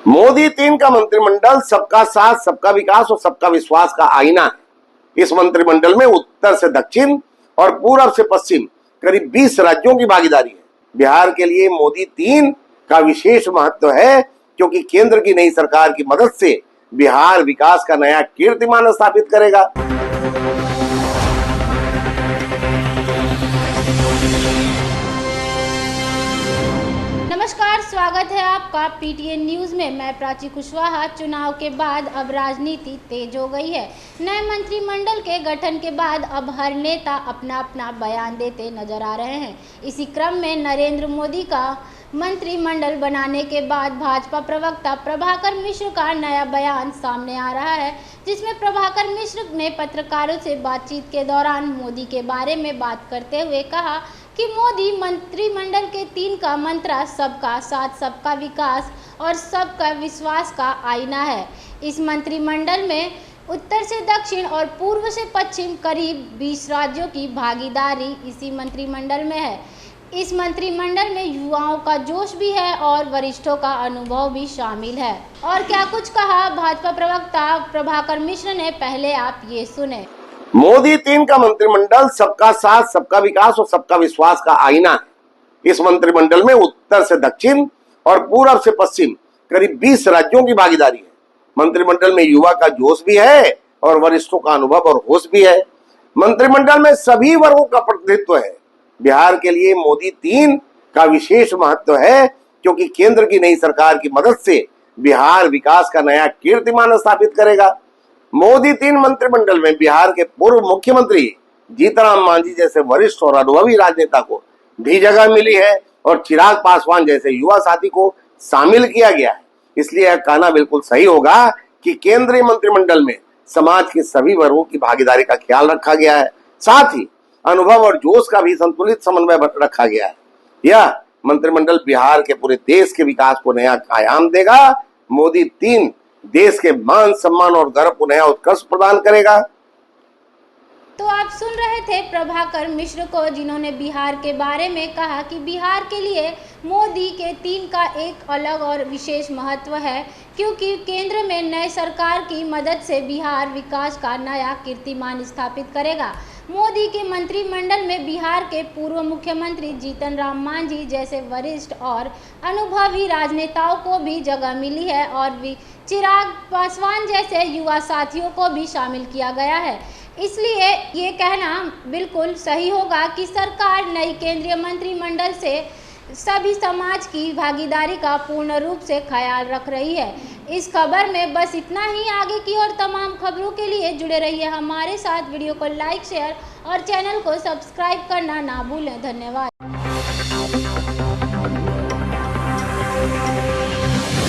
मोदी 3 का मंत्रिमंडल सबका साथ, सबका विकास और सबका विश्वास का आईना है। इस मंत्रिमंडल में उत्तर से दक्षिण और पूर्व से पश्चिम करीब 20 राज्यों की भागीदारी है। बिहार के लिए मोदी 3 का विशेष महत्व है क्योंकि केंद्र की नई सरकार की मदद से बिहार विकास का नया कीर्तिमान स्थापित करेगा। नमस्कार, स्वागत है आपका पीटीएन न्यूज में। मैं प्राची कुशवाहा। चुनाव के बाद अब राजनीति तेज हो गई है। नए मंत्रिमंडल के गठन के बाद अब हर नेता अपना अपना बयान देते नजर आ रहे हैं। इसी क्रम में नरेंद्र मोदी का मंत्रिमंडल बनाने के बाद भाजपा प्रवक्ता प्रभाकर मिश्र का नया बयान सामने आ रहा है, जिसमें प्रभाकर मिश्र ने पत्रकारों से बातचीत के दौरान मोदी के बारे में बात करते हुए कहा कि मोदी मंत्रिमंडल के 3 का मंत्र सबका साथ, सबका विकास और सबका विश्वास का आईना है। इस मंत्रिमंडल में उत्तर से दक्षिण और पूर्व से पश्चिम करीब 20 राज्यों की भागीदारी इसी मंत्रिमंडल में है। इस मंत्रिमंडल में युवाओं का जोश भी है और वरिष्ठों का अनुभव भी शामिल है। और क्या कुछ कहा भाजपा प्रवक्ता प्रभाकर मिश्र ने, पहले आप ये सुने। मोदी 3 का मंत्रिमंडल सबका साथ, सबका विकास और सबका विश्वास का आईना है। इस मंत्रिमंडल में उत्तर से दक्षिण और पूर्व से पश्चिम करीब 20 राज्यों की भागीदारी है। मंत्रिमंडल में युवा का जोश भी है और वरिष्ठों का अनुभव और होश भी है। मंत्रिमंडल में सभी वर्गों का प्रतिनिधित्व है। बिहार के लिए मोदी 3 का विशेष महत्व है क्योंकि केंद्र की नई सरकार की मदद से बिहार विकास का नया कीर्तिमान स्थापित करेगा। मोदी 3 मंत्रिमंडल में बिहार के पूर्व मुख्यमंत्री जीतनराम मांझी जैसे वरिष्ठ और अनुभवी राजनेता को भी जगह मिली है और चिराग पासवान जैसे युवा साथी को शामिल किया गया है। इसलिए यह कहना बिल्कुल सही होगा कि केंद्रीय मंत्रिमंडल में समाज के सभी वर्गों की भागीदारी का ख्याल रखा गया है। साथ ही अनुभव और जोश का भी संतुलित समन्वय रखा गया है। यह मंत्रिमंडल बिहार के पूरे देश के विकास को नया आयाम देगा। मोदी 3 देश के मान, सम्मान और गर्व को नया उत्कर्ष प्रदान करेगा। तो आप सुन रहे थे प्रभाकर मिश्र को, जिन्होंने बिहार के बारे में कहा कि बिहार के लिए मोदी के 3 का एक अलग और विशेष महत्व है क्योंकि केंद्र में नए सरकार की मदद से बिहार विकास का नया कीर्तिमान स्थापित करेगा। मोदी के मंत्रिमंडल में बिहार के पूर्व मुख्यमंत्री जीतनराम मांझी जैसे वरिष्ठ और अनुभवी राजनेताओं को भी जगह मिली है और चिराग पासवान जैसे युवा साथियों को भी शामिल किया गया है। इसलिए ये कहना बिल्कुल सही होगा कि सरकार नई केंद्रीय मंत्रिमंडल से सभी समाज की भागीदारी का पूर्ण रूप से ख्याल रख रही है। इस खबर में बस इतना ही। आगे की और तमाम खबरों के लिए जुड़े रहिए हमारे साथ। वीडियो को लाइक, शेयर और चैनल को सब्सक्राइब करना ना भूलें। धन्यवाद।